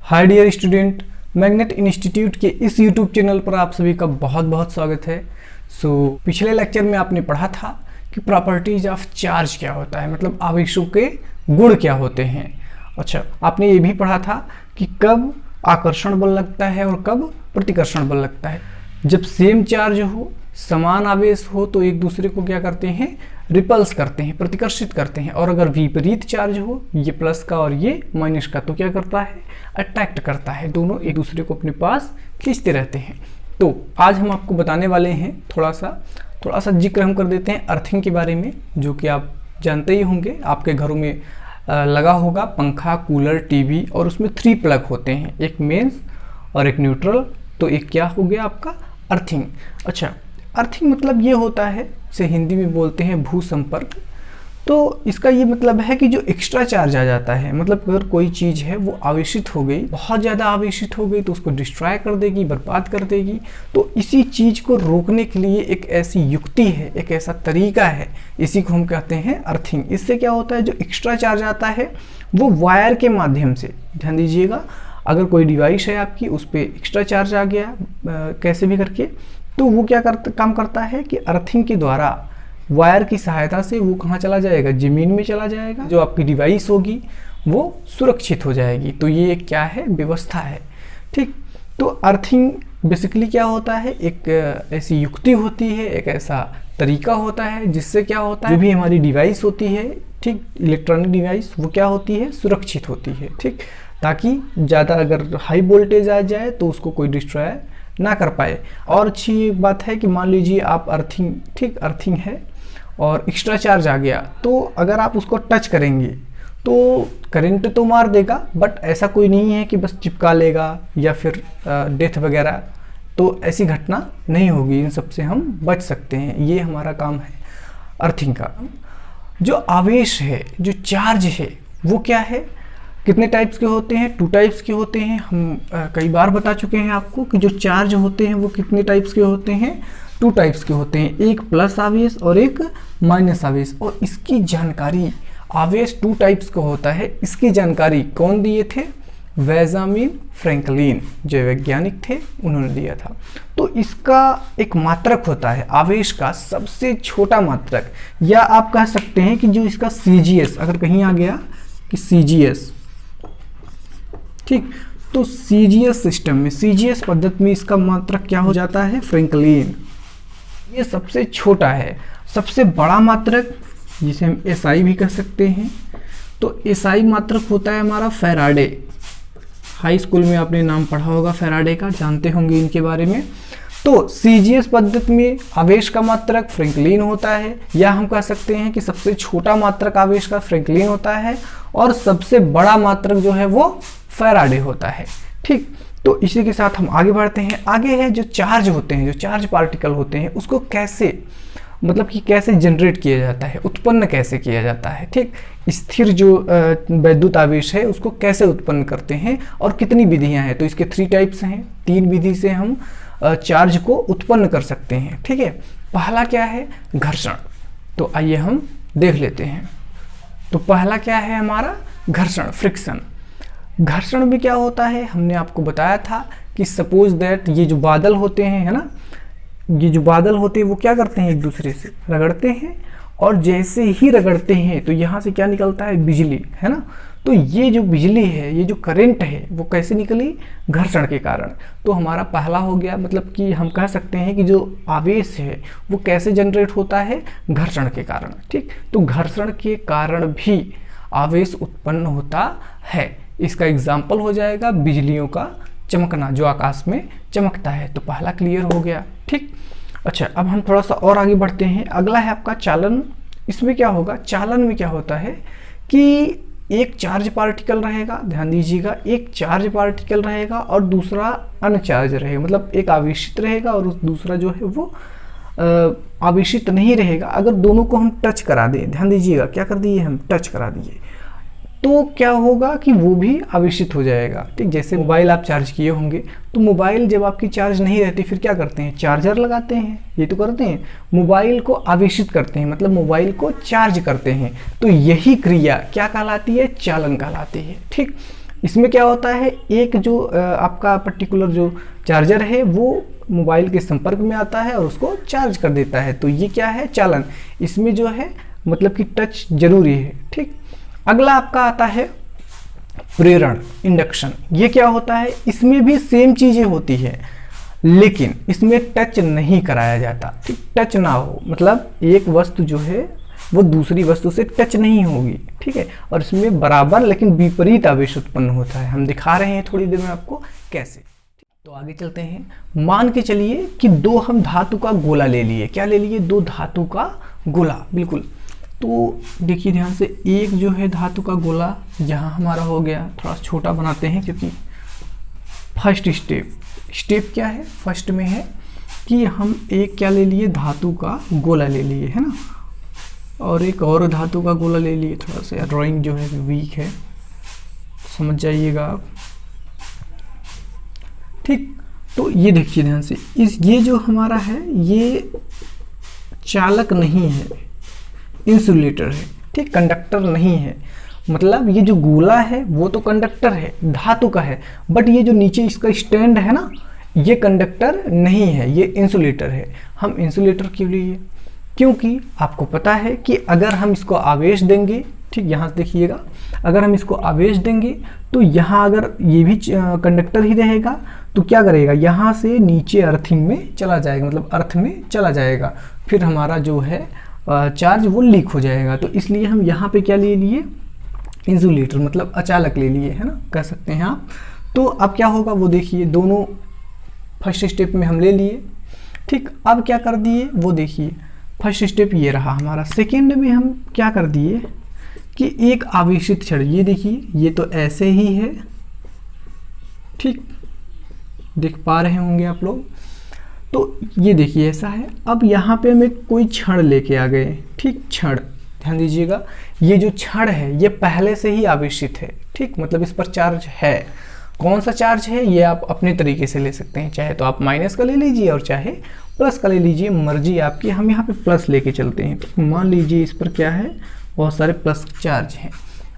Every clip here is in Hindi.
हाय डियर स्टूडेंट, मैग्नेट इंस्टीट्यूट के इस यूट्यूब चैनल पर आप सभी का बहुत बहुत स्वागत है। पिछले लेक्चर में आपने पढ़ा था कि प्रॉपर्टीज ऑफ चार्ज क्या होता है, मतलब आवेशों के गुण क्या होते हैं। अच्छा, आपने ये भी पढ़ा था कि कब आकर्षण बल लगता है और कब प्रतिकर्षण बल लगता है। जब सेम चार्ज हो, समान आवेश हो, तो एक दूसरे को क्या करते हैं, रिपल्स करते हैं, प्रतिकर्षित करते हैं। और अगर विपरीत चार्ज हो, ये प्लस का और ये माइनस का, तो क्या करता है, अट्रैक्ट करता है। दोनों एक दूसरे को अपने पास खींचते रहते हैं। तो आज हम आपको बताने वाले हैं, थोड़ा सा जिक्र हम कर देते हैं अर्थिंग के बारे में, जो कि आप जानते ही होंगे, आपके घरों में लगा होगा पंखा, कूलर, टीवी, और उसमें 3 प्लग होते हैं, एक मेंस और एक न्यूट्रल। तो एक क्या हो गया आपका, अर्थिंग। अच्छा, अर्थिंग मतलब ये होता है, इसे हिंदी में बोलते हैं भू संपर्क। तो इसका ये मतलब है कि जो एक्स्ट्रा चार्ज आ जाता है, मतलब अगर कोई चीज़ है वो आवेशित हो गई, बहुत ज़्यादा आवेशित हो गई, तो उसको डिस्ट्रॉय कर देगी, बर्बाद कर देगी। तो इसी चीज़ को रोकने के लिए एक ऐसी युक्ति है, एक ऐसा तरीका है, इसी को हम कहते हैं अर्थिंग। इससे क्या होता है, जो एक्स्ट्रा चार्ज आता है वो वायर के माध्यम से, ध्यान दीजिएगा, अगर कोई डिवाइस है आपकी, उस पर एक्स्ट्रा चार्ज आ गया कैसे भी करके, तो वो क्या काम करता है कि अर्थिंग के द्वारा वायर की सहायता से वो कहाँ चला जाएगा, जमीन में चला जाएगा। जो आपकी डिवाइस होगी वो सुरक्षित हो जाएगी। तो ये क्या है, व्यवस्था है। ठीक, तो अर्थिंग बेसिकली क्या होता है, एक ऐसी युक्ति होती है, एक ऐसा तरीका होता है, जिससे क्या होता है, जो भी हमारी डिवाइस होती है, ठीक, इलेक्ट्रॉनिक डिवाइस, वो क्या होती है, सुरक्षित होती है। ठीक, ताकि ज़्यादा अगर हाई वोल्टेज आ जाए तो उसको कोई डिस्ट्रॉय ना कर पाए। और अच्छी बात है कि मान लीजिए आप अर्थिंग, ठीक, अर्थिंग है और एक्स्ट्रा चार्ज आ गया, तो अगर आप उसको टच करेंगे तो करंट तो मार देगा, बट ऐसा कोई नहीं है कि बस चिपका लेगा या फिर डेथ वगैरह, तो ऐसी घटना नहीं होगी। इन सब से हम बच सकते हैं। ये हमारा काम है अर्थिंग का। जो आवेश है, जो चार्ज है, वो क्या है, कितने टाइप्स के होते हैं, 2 टाइप्स के होते हैं। हम कई बार बता चुके हैं आपको कि जो चार्ज होते हैं वो कितने टाइप्स के होते हैं, 2 टाइप्स के होते हैं, एक प्लस आवेश और एक माइनस आवेश। और इसकी जानकारी, आवेश 2 टाइप्स का होता है, इसकी जानकारी कौन दिए थे, बेंजामिन फ्रैंकलिन, जो वैज्ञानिक थे, उन्होंने दिया था। तो इसका एक मात्रक होता है, आवेश का सबसे छोटा मात्रक, या आप कह सकते हैं कि जो इसका CGS, अगर कहीं आ गया कि CGS, ठीक, तो CGS सिस्टम में, CGS पद्धति में इसका मात्रक क्या हो जाता है, फ्रैंकलिन। ये सबसे छोटा है। सबसे बड़ा मात्रक, जिसे हम SI भी कह सकते हैं, तो SI मात्रक होता है हमारा फैराडे। हाई स्कूल में आपने नाम पढ़ा होगा फैराडे का, जानते होंगे इनके बारे में। तो CGS पद्धति में आवेश का मात्रक फ्रैंकलिन होता है, या हम कह सकते हैं कि सबसे छोटा मात्रक आवेश का फ्रैंकलिन होता है, और सबसे बड़ा मात्रक जो है वो फैराडे होता है। ठीक, तो इसी के साथ हम आगे बढ़ते हैं। आगे है जो चार्ज होते हैं, जो चार्ज पार्टिकल होते हैं, उसको कैसे, मतलब कि कैसे जनरेट किया जाता है, उत्पन्न कैसे किया जाता है। ठीक, स्थिर जो वैद्युत आवेश है उसको कैसे उत्पन्न करते हैं, और कितनी विधियां हैं। तो इसके 3 टाइप्स हैं, 3 विधि से हम चार्ज को उत्पन्न कर सकते हैं। ठीक है, पहला क्या है, घर्षण। तो आइए हम देख लेते हैं। तो पहला क्या है हमारा, घर्षण, फ्रिक्शन। घर्षण में क्या होता है, हमने आपको बताया था कि सपोज दैट ये जो बादल होते हैं, है ना, ये जो बादल होते हैं वो क्या करते हैं, एक दूसरे से रगड़ते हैं, और जैसे ही रगड़ते हैं तो यहाँ से क्या निकलता है, बिजली, है ना। तो ये जो बिजली है, ये जो करंट है, वो कैसे निकली, घर्षण के कारण। तो हमारा पहला हो गया, मतलब कि हम कह सकते हैं कि जो आवेश है वो कैसे जनरेट होता है, घर्षण के कारण। ठीक, तो घर्षण के कारण भी आवेश उत्पन्न होता है। इसका एग्जाम्पल हो जाएगा बिजलियों का चमकना, जो आकाश में चमकता है। तो पहला क्लियर हो गया। ठीक, अच्छा, अब हम थोड़ा सा और आगे बढ़ते हैं। अगला है आपका चालन। इसमें क्या होगा, चालन में क्या होता है कि एक चार्ज पार्टिकल रहेगा, ध्यान दीजिएगा, एक चार्ज पार्टिकल रहेगा और दूसरा अनचार्ज रहेगा, मतलब एक आवेशित रहेगा और दूसरा जो है वो आवेशित नहीं रहेगा। अगर दोनों को हम टच करा दें, ध्यान दीजिएगा, क्या कर दिए हम, टच करा दिए, तो क्या होगा कि वो भी आवेशित हो जाएगा। ठीक, जैसे मोबाइल आप चार्ज किए होंगे, तो मोबाइल जब आपकी चार्ज नहीं रहती फिर क्या करते हैं, चार्जर लगाते हैं, ये तो करते हैं, मोबाइल को आवेशित करते हैं, मतलब मोबाइल को चार्ज करते हैं। तो यही क्रिया क्या कहलाती है, चालन कहलाती है। ठीक, इसमें क्या होता है, एक जो आपका पर्टिकुलर जो चार्जर है वो मोबाइल के संपर्क में आता है और उसको चार्ज कर देता है। तो ये क्या है, चालन। इसमें जो है मतलब कि टच जरूरी है, ठीक। अगला आपका आता है प्रेरण, इंडक्शन। ये क्या होता है, इसमें भी सेम चीजें होती है, लेकिन इसमें टच नहीं कराया जाता, ठीक। टच ना हो मतलब एक वस्तु जो है वो दूसरी वस्तु से टच नहीं होगी, ठीक है। और इसमें बराबर लेकिन विपरीत आवेश उत्पन्न होता है। हम दिखा रहे हैं थोड़ी देर में आपको कैसे। तो आगे चलते हैं। मान के चलिए कि दो हम धातु का गोला ले लिए। क्या ले लिए, दो धातु का गोला, बिल्कुल। तो देखिए ध्यान से, एक जो है धातु का गोला यहाँ हमारा हो गया, थोड़ा छोटा बनाते हैं क्योंकि फर्स्ट स्टेप क्या है, फर्स्ट में है कि हम एक क्या ले लिए, धातु का गोला ले लिए, है ना, और एक और धातु का गोला ले लिए। थोड़ा सा ड्राइंग जो है वीक है, समझ जाइएगा आप, ठीक। तो ये देखिए ध्यान से, ये जो हमारा है ये चालक नहीं है, इंसुलेटर है, ठीक, कंडक्टर नहीं है। मतलब ये जो गोला है वो तो कंडक्टर है, धातु का है, बट ये जो नीचे इसका स्टैंड है ना, ये कंडक्टर नहीं है, ये इंसुलेटर है। हम इंसुलेटर क्यों लिए, क्योंकि आपको पता है कि अगर हम इसको आवेश देंगे, ठीक, यहाँ से देखिएगा, अगर हम इसको आवेश देंगे तो यहाँ अगर ये भी कंडक्टर ही रहेगा तो क्या करेगा, यहाँ से नीचे अर्थिंग में चला जाएगा, मतलब अर्थ में चला जाएगा, फिर हमारा जो है चार्ज वो लीक हो जाएगा। तो इसलिए हम यहाँ पे क्या ले लिए, इंसुलेटर, मतलब अचालक ले लिए, है ना, कह सकते हैं आप। तो अब क्या होगा वो देखिए, दोनों फर्स्ट स्टेप में हम ले लिए, ठीक। अब क्या कर दिए वो देखिए, फर्स्ट स्टेप ये रहा हमारा। सेकेंड में हम क्या कर दिए कि एक आवेशित छड़, ये देखिए ये तो ऐसे ही है, ठीक, देख पा रहे होंगे आप लोग। तो ये देखिए ऐसा है। अब यहाँ पे हमें कोई छड़ लेके आ गए, ठीक, छड़, ध्यान दीजिएगा, ये जो छड़ है ये पहले से ही आवेशित है, ठीक, मतलब इस पर चार्ज है। कौन सा चार्ज है ये आप अपने तरीके से ले सकते हैं, चाहे तो आप माइनस का ले लीजिए और चाहे प्लस का ले लीजिए, मर्जी आपकी। हम यहाँ पे प्लस लेके चलते हैं, ठीक। मान लीजिए इस पर क्या है, बहुत सारे प्लस चार्ज हैं।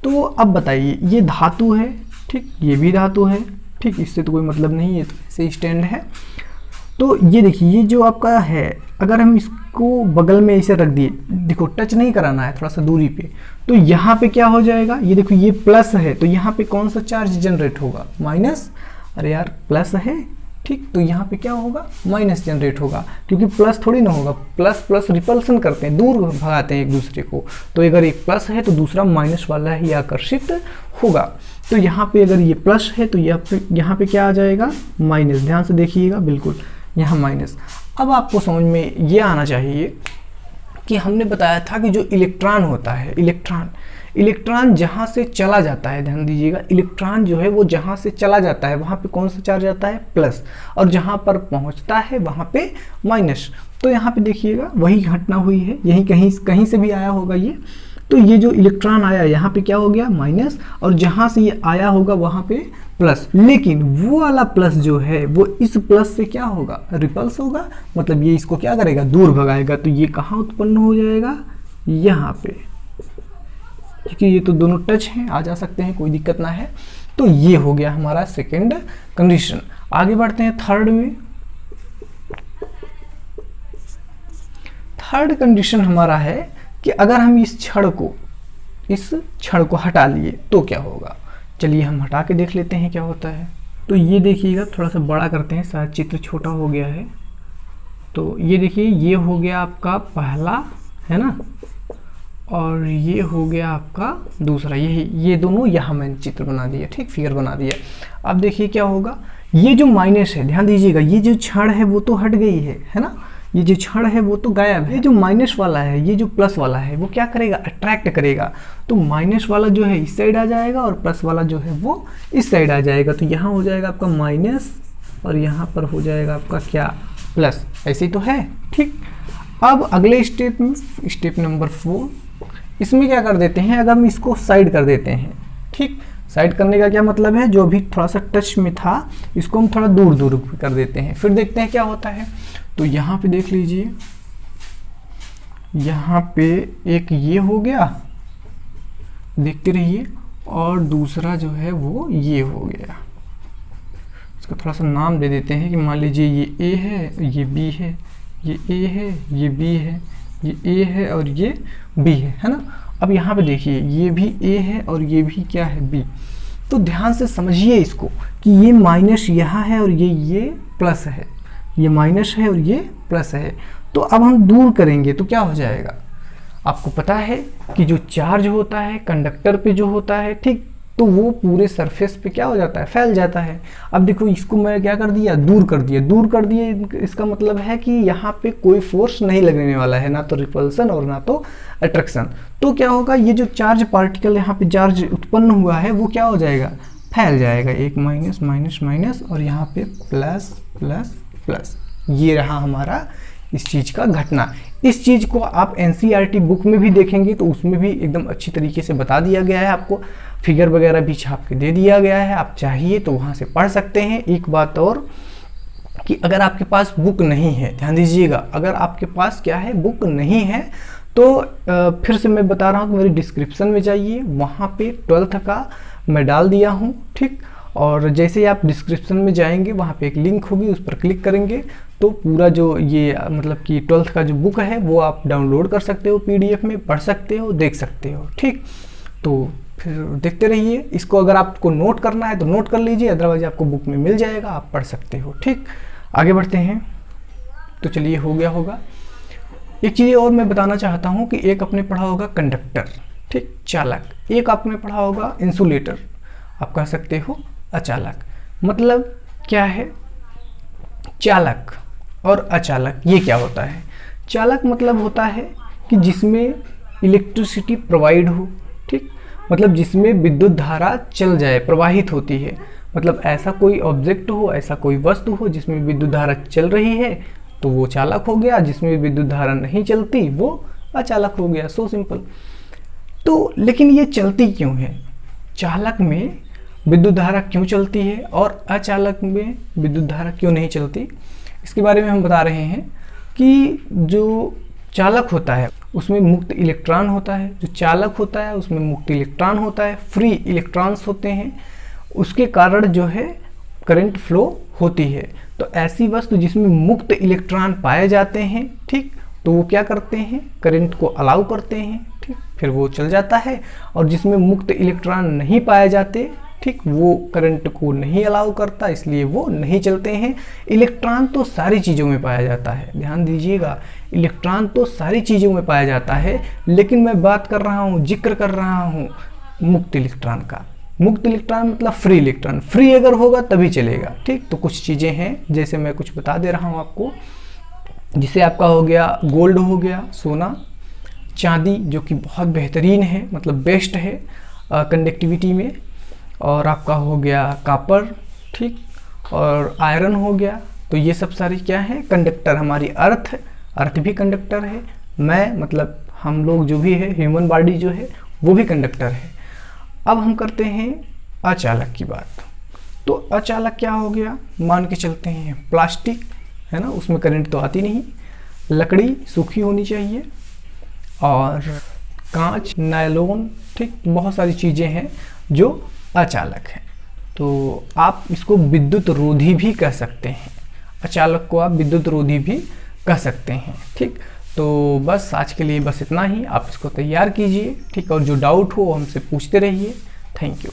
तो अब बताइए, ये धातु है, ठीक, ये भी धातु है, ठीक, इससे तो कोई मतलब नहीं है, तो ऐसे स्टैंड है। तो ये देखिए, ये जो आपका है, अगर हम इसको बगल में ऐसे रख दिए, देखो टच नहीं कराना है, थोड़ा सा दूरी पे, तो यहाँ पे क्या हो जाएगा, ये देखो ये प्लस है, तो यहाँ पे कौन सा चार्ज जनरेट होगा, माइनस। अरे यार प्लस है, ठीक, तो यहाँ पे क्या होगा, माइनस जनरेट होगा, क्योंकि प्लस थोड़ी ना होगा। प्लस प्लस रिपल्सन करते हैं, दूर भगाते हैं एक दूसरे को। तो अगर एक प्लस है तो दूसरा माइनस वाला ही आकर्षित होगा। तो यहाँ पे अगर ये प्लस है तो यहाँ पे क्या आ जाएगा, माइनस। ध्यान से देखिएगा, बिल्कुल यहाँ माइनस। अब आपको समझ में ये आना चाहिए कि हमने बताया था कि जो इलेक्ट्रॉन होता है, इलेक्ट्रॉन जहाँ से चला जाता है, ध्यान दीजिएगा, इलेक्ट्रॉन जो है वो जहाँ से चला जाता है वहाँ पे कौन सा चार्ज आता है, प्लस, और जहाँ पर पहुँचता है वहाँ पे माइनस। तो यहाँ पे देखिएगा वही घटना हुई है, यही कहीं से भी आया होगा ये। तो ये जो इलेक्ट्रॉन आया यहाँ पे क्या हो गया, माइनस, और जहाँ से ये आया होगा वहाँ पे प्लस। लेकिन वो वाला प्लस जो है वो इस प्लस से क्या होगा, रिपल्स होगा, मतलब ये इसको क्या करेगा, दूर भगाएगा। तो ये कहाँ उत्पन्न हो जाएगा, यहाँ पे, क्योंकि ये तो दोनों टच हैं, आ जा सकते हैं, कोई दिक्कत ना है। तो ये हो गया हमारा सेकेंड कंडीशन। आगे बढ़ते हैं थर्ड में। थर्ड कंडीशन हमारा है कि अगर हम इस छड़ को हटा लिए तो क्या होगा। चलिए हम हटा के देख लेते हैं क्या होता है। तो ये देखिएगा, थोड़ा सा बड़ा करते हैं, शायद चित्र छोटा हो गया है। तो ये देखिए, ये हो गया आपका पहला, है ना, और ये हो गया आपका दूसरा। ये दोनों यहाँ मैंने चित्र बना दिया, ठीक, फिगर बना दिया। अब देखिए क्या होगा, ये जो माइनस है, ध्यान दीजिएगा, ये जो छड़ है वो तो हट गई है ना, ये जो छड़ है वो तो गायब है। ये जो माइनस वाला है, ये जो प्लस वाला है, वो क्या करेगा, अट्रैक्ट करेगा। तो माइनस वाला जो है इस साइड आ जाएगा और प्लस वाला जो है वो इस साइड आ जाएगा। तो यहाँ हो जाएगा आपका माइनस और यहाँ पर हो जाएगा आपका क्या, प्लस। ऐसे ही तो है, ठीक। अब अगले स्टेप में, स्टेप नंबर 4, इसमें क्या कर देते हैं, अगर हम इसको साइड कर देते हैं, ठीक। साइड करने का क्या मतलब है, जो भी थोड़ा सा टच में था इसको हम थोड़ा दूर दूर कर देते हैं, फिर देखते हैं क्या होता है। तो यहाँ पे देख लीजिए, यहाँ पे एक ये हो गया, देखते रहिए, और दूसरा जो है वो ये हो गया। इसका थोड़ा सा नाम दे देते हैं कि मान लीजिए ये ए है, ये बी है, ये ए है, ये बी है, ये ए है और ये बी है ना। अब यहाँ पे देखिए ये भी ए है और ये भी क्या है, बी। तो ध्यान से समझिए इसको कि ये माइनस यहाँ है और ये प्लस है, ये माइनस है और ये प्लस है। तो अब हम दूर करेंगे तो क्या हो जाएगा, आपको पता है कि जो चार्ज होता है कंडक्टर पे जो होता है, ठीक, तो वो पूरे सरफेस पे क्या हो जाता है, फैल जाता है। अब देखो इसको मैं क्या कर दिया, दूर कर दिया। दूर कर दिए इसका मतलब है कि यहाँ पे कोई फोर्स नहीं लगने वाला है, ना तो रिपल्सन और ना तो अट्रैक्शन। तो क्या होगा, ये जो चार्ज पार्टिकल यहाँ पे चार्ज उत्पन्न हुआ है वो क्या हो जाएगा, फैल जाएगा। एक माइनस माइनस माइनस और यहाँ पे प्लस प्लस प्लस। ये रहा हमारा इस चीज़ का घटना। इस चीज़ को आप एनसीईआरटी बुक में भी देखेंगे तो उसमें भी एकदम अच्छी तरीके से बता दिया गया है, आपको फिगर वगैरह भी छाप के दे दिया गया है। आप चाहिए तो वहाँ से पढ़ सकते हैं। एक बात और कि अगर आपके पास बुक नहीं है, ध्यान दीजिएगा, अगर आपके पास क्या है, बुक नहीं है, तो फिर से मैं बता रहा हूँ कि मेरी डिस्क्रिप्शन में जाइए, वहाँ पे 12th का मैं डाल दिया हूँ, ठीक। और जैसे ही आप डिस्क्रिप्शन में जाएंगे वहाँ पे एक लिंक होगी, उस पर क्लिक करेंगे तो पूरा जो ये मतलब कि 12th का जो बुक है वो आप डाउनलोड कर सकते हो, PDF में पढ़ सकते हो, देख सकते हो, ठीक। तो फिर देखते रहिए इसको। अगर आपको नोट करना है तो नोट कर लीजिए, अदरवाइज आपको बुक में मिल जाएगा, आप पढ़ सकते हो, ठीक। आगे बढ़ते हैं। तो चलिए हो गया होगा। एक चीज़ और मैं बताना चाहता हूँ कि एक आपने पढ़ा होगा कंडक्टर, ठीक, चालक। एक आपने पढ़ा होगा इंसुलेटर, आप कह सकते हो अचालक। मतलब क्या है, चालक और अचालक ये क्या होता है। चालक मतलब होता है कि जिसमें इलेक्ट्रिसिटी प्रोवाइड हो, ठीक, मतलब जिसमें विद्युत धारा चल जाए, प्रवाहित होती है। मतलब ऐसा कोई ऑब्जेक्ट हो, ऐसा कोई वस्तु हो जिसमें विद्युत धारा चल रही है तो वो चालक हो गया, जिसमें विद्युत धारा नहीं चलती वो अचालक हो गया। So simple. तो लेकिन ये चलती क्यों है, चालक में विद्युत धारा क्यों चलती है और अचालक में विद्युत धारा क्यों नहीं चलती, इसके बारे में हम बता रहे हैं। कि जो चालक होता है उसमें मुक्त इलेक्ट्रॉन होता है, जो चालक होता है उसमें मुक्त इलेक्ट्रॉन होता है, फ्री इलेक्ट्रॉन्स होते हैं, उसके कारण जो है करंट फ्लो होती है। तो ऐसी वस्तु जिसमें मुक्त इलेक्ट्रॉन पाए जाते हैं, ठीक, तो वो क्या करते हैं, करंट को अलाउ करते हैं, ठीक, फिर वो चल जाता है। और जिसमें मुक्त इलेक्ट्रॉन नहीं पाए जाते, ठीक, वो करंट को नहीं अलाउ करता, इसलिए वो नहीं चलते हैं। इलेक्ट्रॉन तो सारी चीज़ों में पाया जाता है, ध्यान दीजिएगा, इलेक्ट्रॉन तो सारी चीज़ों में पाया जाता है, लेकिन मैं बात कर रहा हूँ, जिक्र कर रहा हूँ मुक्त इलेक्ट्रॉन का। मुक्त इलेक्ट्रॉन मतलब फ्री इलेक्ट्रॉन, फ्री अगर होगा तभी चलेगा, ठीक। तो कुछ चीज़ें हैं, जैसे मैं कुछ बता दे रहा हूँ आपको, जिसे आपका हो गया गोल्ड, हो गया सोना, चांदी जो कि बहुत बेहतरीन है, मतलब बेस्ट है कंडक्टिविटी में, और आपका हो गया कॉपर, ठीक, और आयरन हो गया। तो ये सब सारी क्या है, कंडक्टर। हमारी अर्थ भी कंडक्टर है, मैं मतलब हम लोग जो भी है, ह्यूमन बॉडी जो है वो भी कंडक्टर है। अब हम करते हैं अचालक की बात। तो अचालक क्या हो गया, मान के चलते हैं प्लास्टिक है ना, उसमें करंट तो आती नहीं, लकड़ी सूखी होनी चाहिए, और कांच, नायलॉन, ठीक, बहुत सारी चीज़ें हैं जो अचालक है। तो आप इसको विद्युत रोधी भी कह सकते हैं, अचालक को आप विद्युत रोधी भी कह सकते हैं, ठीक। तो बस आज के लिए बस इतना ही, आप इसको तैयार कीजिए, ठीक, और जो डाउट हो हमसे पूछते रहिए। Thank you.